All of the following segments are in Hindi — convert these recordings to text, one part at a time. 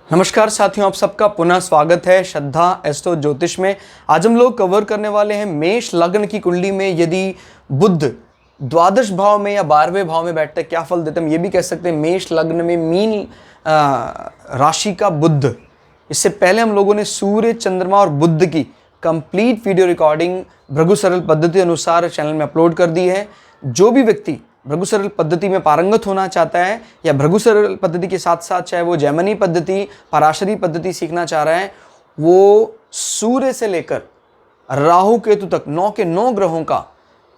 नमस्कार साथियों, आप सबका पुनः स्वागत है श्रद्धा एस्ट्रो ज्योतिष में। आज हम लोग कवर करने वाले हैं मेष लग्न की कुंडली में यदि बुध द्वादश भाव में या 12वें भाव में बैठते क्या फल देते हैं। ये भी कह सकते हैं मेष लग्न में मीन राशि का बुध। इससे पहले हम लोगों ने सूर्य, चंद्रमा और बुध की कंप्लीट वीडियो रिकॉर्डिंग भृगु सरल पद्धति अनुसार चैनल में अपलोड कर दी है। जो भी व्यक्ति भृगु सरल पद्धति में पारंगत होना चाहता है या भृगु सरल पद्धति के साथ साथ चाहे वो जैमिनी पद्धति, पराशरी पद्धति सीखना चाह रहा है, वो सूर्य से लेकर राहु केतु तक 9 के 9 ग्रहों का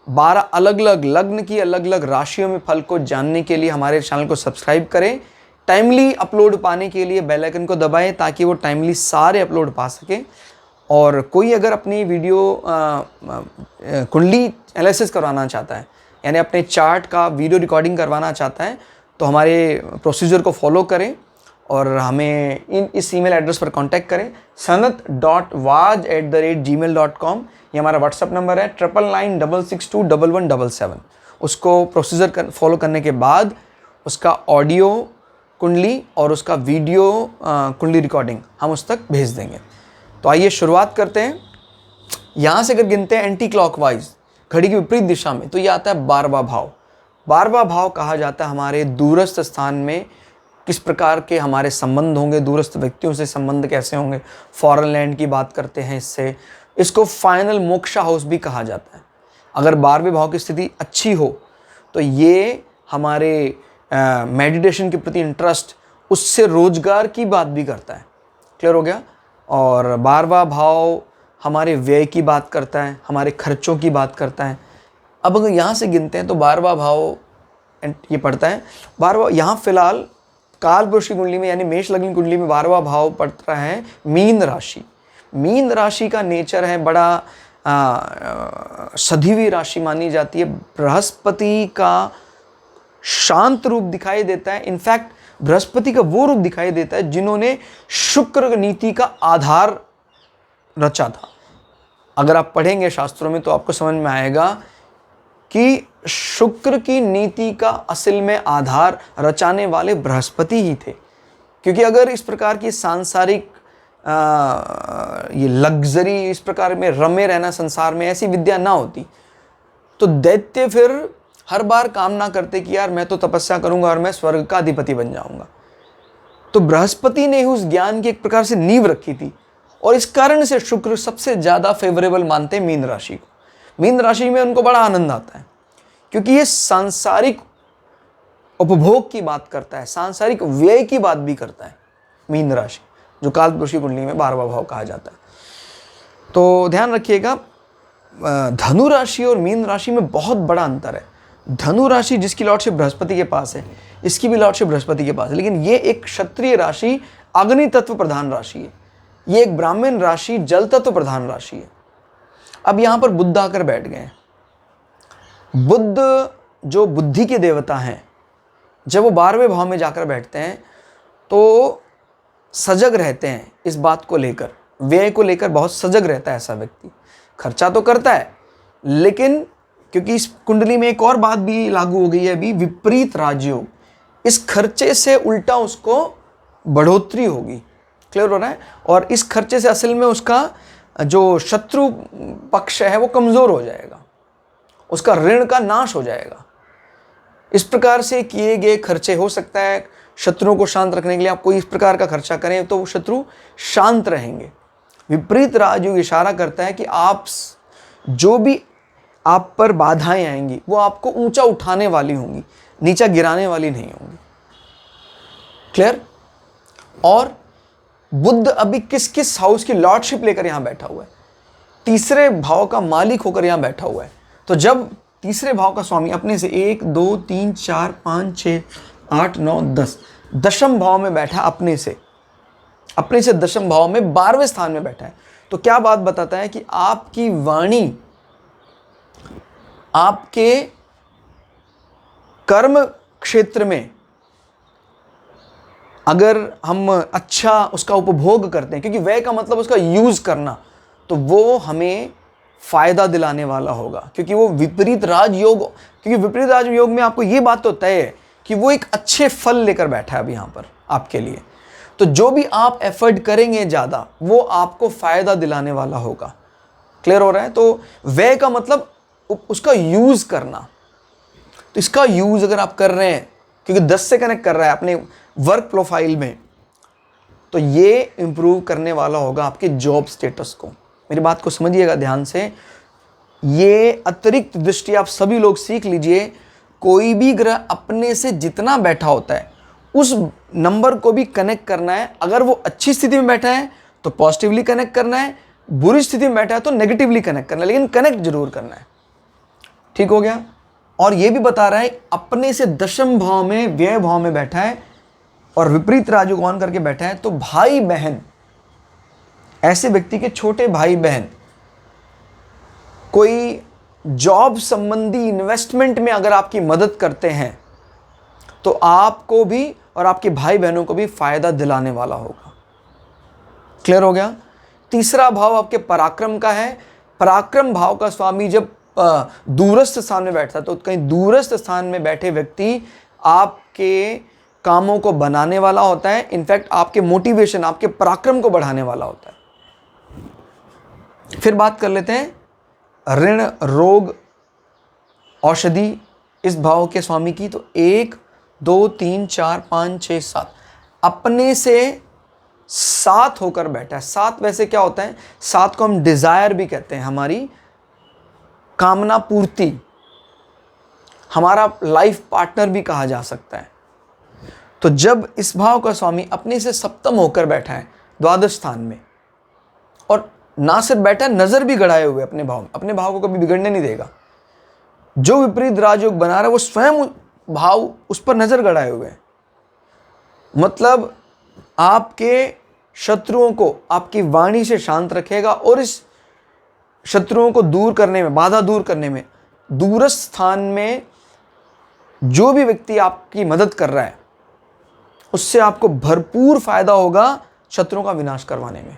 12 अलग अलग लग्न की अलग अलग राशियों में फल को जानने के लिए हमारे चैनल को सब्सक्राइब करें। टाइमली अपलोड पाने के लिए बेल आइकन को दबाएं ताकि वो टाइमली सारे अपलोड पा सके। और कोई अगर अपनी वीडियो कुंडली एनालिसिस करवाना चाहता है यानी अपने चार्ट का वीडियो रिकॉर्डिंग करवाना चाहता है तो हमारे प्रोसीजर को फॉलो करें और हमें इस ईमेल एड्रेस पर कांटेक्ट करें sanat.waj@gmail.com। ये हमारा व्हाट्सअप नंबर है 9996621177। उसको प्रोसीजर फॉलो करने के बाद उसका ऑडियो कुंडली और उसका वीडियो कुंडली रिकॉर्डिंग हम उस तक भेज देंगे। तो आइए शुरुआत करते हैं। यहाँ से अगर गिनते हैं एंटी क्लॉकवाइज घड़ी की विपरीत दिशा में तो ये आता है 12वां भाव। 12वां भाव कहा जाता है हमारे दूरस्थ स्थान में किस प्रकार के हमारे संबंध होंगे, दूरस्थ व्यक्तियों से संबंध कैसे होंगे, फॉरेन लैंड की बात करते हैं। इसको फाइनल मोक्षा हाउस भी कहा जाता है। अगर 12वें भाव की स्थिति अच्छी हो तो ये हमारे मेडिटेशन के प्रति इंटरेस्ट, उससे रोजगार की बात भी करता है। क्लियर हो गया। और 12वां भाव हमारे व्यय की बात करता है, हमारे खर्चों की बात करता है। अब अगर यहाँ से गिनते हैं तो 12वां भाव ये पड़ता है 12वां। यहाँ फिलहाल कालपुरुष की कुंडली में यानी मेष लग्न कुंडली में 12वां भाव पड़ता है मीन राशि। मीन राशि का नेचर है बड़ा सधी हुई राशि मानी जाती है। बृहस्पति का शांत रूप दिखाई देता है। इनफैक्ट बृहस्पति का वो रूप दिखाई देता है जिन्होंने शुक्र नीति का आधार रचा था। अगर आप पढ़ेंगे शास्त्रों में तो आपको समझ में आएगा कि शुक्र की नीति का असल में आधार रचाने वाले बृहस्पति ही थे। क्योंकि अगर इस प्रकार की सांसारिक ये लग्जरी, इस प्रकार में रमे रहना संसार में, ऐसी विद्या ना होती तो दैत्य फिर हर बार कामना करते कि यार मैं तो तपस्या करूंगा और मैं स्वर्ग का अधिपति बन जाऊंगा। तो बृहस्पति ने उस ज्ञान की एक प्रकार से नींव रखी थी और इस कारण से शुक्र सबसे ज्यादा फेवरेबल मानते हैं मीन राशि को। मीन राशि में उनको बड़ा आनंद आता है क्योंकि ये सांसारिक उपभोग की बात करता है, सांसारिक व्यय की बात भी करता है मीन राशि, जो कालपुरुष की कुंडली में 12वां भाव कहा जाता है। तो ध्यान रखिएगा, धनु राशि और मीन राशि में बहुत बड़ा अंतर है। धनु राशि जिसकी लॉर्डशिप बृहस्पति के पास है, इसकी भी लॉर्डशिप बृहस्पति के पास है, लेकिन ये एक क्षत्रिय राशि, अग्नि तत्व प्रधान राशि है। ये एक ब्राह्मण राशि, जल तत्व प्रधान राशि है। अब यहां पर बुध आकर बैठ गए। बुध जो बुद्धि के देवता हैं, जब वो 12वें भाव में जाकर बैठते हैं तो सजग रहते हैं इस बात को लेकर, व्यय को लेकर बहुत सजग रहता है ऐसा व्यक्ति। खर्चा तो करता है लेकिन क्योंकि इस कुंडली में एक और बात भी लागू हो गई है अभी, विपरीत राजयोग, इस खर्चे से उल्टा उसको बढ़ोतरी होगी। क्लियर हो रहा है। और इस खर्चे से असल में उसका जो शत्रु पक्ष है वो कमजोर हो जाएगा, उसका ऋण का नाश हो जाएगा। इस प्रकार से किए गए खर्चे, हो सकता है शत्रुओं को शांत रखने के लिए आप कोई इस प्रकार का खर्चा करें तो वो शत्रु शांत रहेंगे। विपरीत राजयोग इशारा करता है कि आप जो भी आप पर बाधाएं आएंगी वो आपको ऊंचा उठाने वाली होंगी, नीचा गिराने वाली नहीं होंगी। क्लियर। और बुध अभी किस किस हाउस की लॉर्डशिप लेकर यहां बैठा हुआ है, तीसरे भाव का मालिक होकर यहां बैठा हुआ है। तो जब तीसरे भाव का स्वामी अपने से 1 2 3 4 5 6 8 9 10 दशम भाव में बैठा, अपने से दशम भाव में 12वें स्थान में बैठा है, तो क्या बात बताता है कि आपकी वाणी, आपके कर्म क्षेत्र में अगर हम अच्छा उसका उपभोग करते हैं, क्योंकि व्यय का मतलब उसका यूज करना, तो वो हमें फायदा दिलाने वाला होगा। क्योंकि वो विपरीत राजयोग, क्योंकि विपरीत राजयोग में आपको ये बात तो तय है कि वो एक अच्छे फल लेकर बैठा है अब यहाँ पर आपके लिए। तो जो भी आप एफर्ट करेंगे ज़्यादा वो आपको फ़ायदा दिलाने वाला होगा। क्लियर हो रहा है? तो व्यय का मतलब उसका यूज़ करना। तो इसका यूज़ अगर आप कर रहे हैं, क्योंकि 10 से कनेक्ट कर रहा है अपने वर्क प्रोफाइल में, तो ये इम्प्रूव करने वाला होगा आपके जॉब स्टेटस को। मेरी बात को समझिएगा ध्यान से। ये अतिरिक्त दृष्टि आप सभी लोग सीख लीजिए। कोई भी ग्रह अपने से जितना बैठा होता है उस नंबर को भी कनेक्ट करना है। अगर वो अच्छी स्थिति में बैठा है तो पॉजिटिवली कनेक्ट करना है, बुरी स्थिति में बैठा है तो नेगेटिवली कनेक्ट करना है, लेकिन कनेक्ट जरूर करना है। ठीक हो गया? और ये भी बता रहा है अपने से दशम भाव में, व्यय भाव में बैठा है और विपरीत राजयोग ऑन करके बैठा है, तो भाई बहन, ऐसे व्यक्ति के छोटे भाई बहन कोई जॉब संबंधी इन्वेस्टमेंट में अगर आपकी मदद करते हैं तो आपको भी और आपके भाई बहनों को भी फायदा दिलाने वाला होगा। क्लियर हो गया? तीसरा भाव आपके पराक्रम का है। पराक्रम भाव का स्वामी जब दूरस्थ स्थान में बैठता है, तो कहीं दूरस्थ स्थान में बैठे व्यक्ति आपके कामों को बनाने वाला होता है। इनफैक्ट आपके मोटिवेशन, आपके पराक्रम को बढ़ाने वाला होता है। फिर बात कर लेते हैं ऋण, रोग, औषधि इस भाव के स्वामी की। तो 1 2 3 4 5 6 7 अपने से 7 होकर बैठा है। 7 वैसे क्या होता है? 7 को हम डिजायर भी कहते हैं, हमारी कामना पूर्ति, हमारा लाइफ पार्टनर भी कहा जा सकता है। तो जब इस भाव का स्वामी अपने से सप्तम होकर बैठा है द्वादश स्थान में, और ना सिर्फ बैठा, नजर भी गड़ाए हुए अपने भाव को कभी बिगड़ने नहीं देगा। जो विपरीत राजयोग बना रहा है वो स्वयं भाव उस पर नजर गड़ाए हुए हैं। मतलब आपके शत्रुओं को आपकी वाणी से शांत रखेगा और इस शत्रुओं को दूर करने में, बाधा दूर करने में, दूरस्थ स्थान में जो भी व्यक्ति आपकी मदद कर रहा है उससे आपको भरपूर फायदा होगा शत्रुओं का विनाश करवाने में।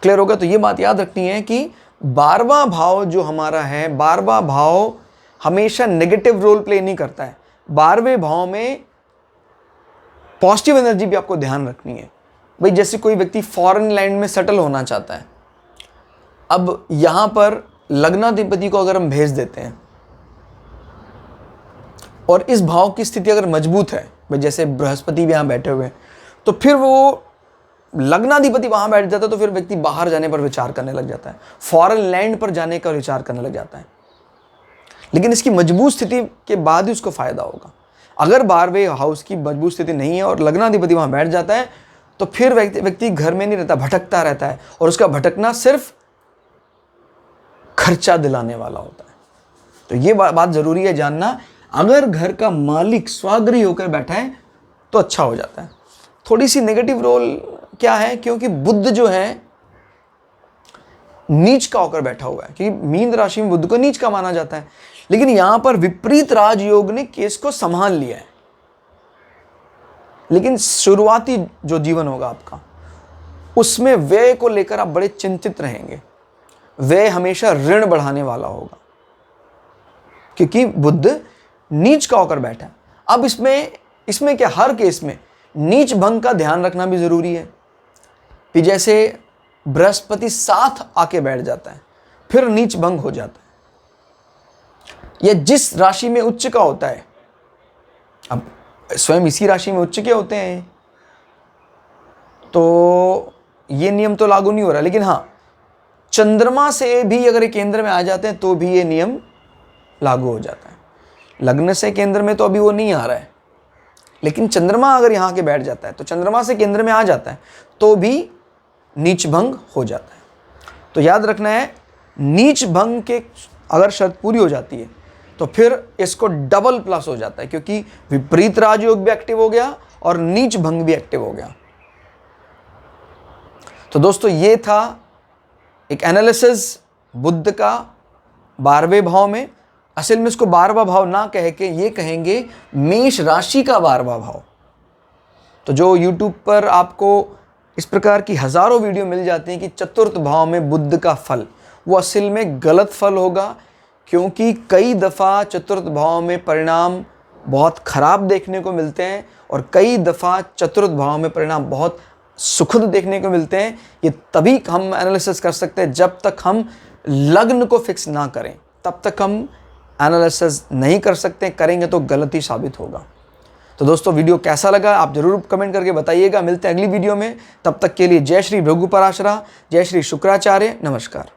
क्लियर होगा? तो ये बात याद रखनी है कि 12वां भाव जो हमारा है, 12वां भाव हमेशा नेगेटिव रोल प्ले नहीं करता है। 12वें भाव में पॉजिटिव एनर्जी भी आपको ध्यान रखनी है। भाई जैसे कोई व्यक्ति फॉरेन लैंड में सेटल होना चाहता है, अब यहां पर लग्नाधिपति को अगर हम भेज देते हैं और इस भाव की स्थिति अगर मजबूत है, भाई जैसे बृहस्पति भी यहां बैठे हुए हैं, तो फिर वो लग्नाधिपति वहां बैठ जाता है, तो फिर व्यक्ति बाहर जाने पर विचार करने लग जाता है, फॉरेन लैंड पर जाने का विचार करने लग जाता है। लेकिन इसकी मजबूत स्थिति के बाद ही उसको फायदा होगा। अगर 12वें हाउस की मजबूत स्थिति नहीं है और लग्नाधिपति वहां बैठ जाता है, तो फिर व्यक्ति घर में नहीं रहता, भटकता रहता है, और उसका भटकना सिर्फ खर्चा दिलाने वाला होता है। तो ये बात जरूरी है जानना। अगर घर का मालिक स्वाग्रही होकर बैठा है तो अच्छा हो जाता है। थोड़ी सी नेगेटिव रोल क्या है? क्योंकि बुध जो है नीच का होकर बैठा हुआ है, क्योंकि मीन राशि में बुध को नीच का माना जाता है। लेकिन यहां पर विपरीत राजयोग ने केस को संभाल लिया है। लेकिन शुरुआती जो जीवन होगा आपका, उसमें व्यय को लेकर आप बड़े चिंतित रहेंगे। व्यय हमेशा ऋण बढ़ाने वाला होगा, क्योंकि बुध नीच का होकर बैठा है। अब इसमें क्या, हर केस में नीच भंग का ध्यान रखना भी जरूरी है। कि जैसे बृहस्पति साथ आके बैठ जाता है, फिर नीच भंग हो जाता है। या जिस राशि में उच्च का होता है, अब स्वयं इसी राशि में उच्च के होते हैं, तो ये नियम तो लागू नहीं हो रहा। लेकिन हाँ, चंद्रमा से भी अगर केंद्र में आ जाते हैं तो भी ये नियम लागू हो जाता है। लग्न से केंद्र में तो अभी वो नहीं आ रहा है, लेकिन चंद्रमा अगर यहाँ के बैठ जाता है, तो चंद्रमा से केंद्र में आ जाता है तो भी नीच भंग हो जाता है। तो याद रखना है, नीच भंग के अगर शर्त पूरी हो जाती है तो फिर इसको डबल प्लस हो जाता है, क्योंकि विपरीत राजयोग भी एक्टिव हो गया और नीच भंग भी एक्टिव हो गया। तो दोस्तों ये था एक एनालिसिस बुध का 12वें भाव में। असल में इसको 12वां भाव ना कह के ये कहेंगे मेष राशि का 12वां भाव। तो जो YouTube पर आपको इस प्रकार की हजारों वीडियो मिल जाती हैं कि चतुर्थ भाव में बुध का फल, वो असल में गलत फल होगा, क्योंकि कई दफ़ा चतुर्थ भाव में परिणाम बहुत खराब देखने को मिलते हैं और कई दफ़ा चतुर्थ भाव में परिणाम बहुत सुखद देखने को मिलते हैं। ये तभी हम एनालिसिस कर सकते हैं जब तक हम लग्न को फिक्स ना करें, तब तक हम एनालिसिस नहीं कर सकते। करेंगे तो गलत ही साबित होगा। तो दोस्तों वीडियो कैसा लगा आप जरूर कमेंट करके बताइएगा। मिलते हैं अगली वीडियो में, तब तक के लिए जय श्री भृगु पराशरा, जय श्री शुक्राचार्य, नमस्कार।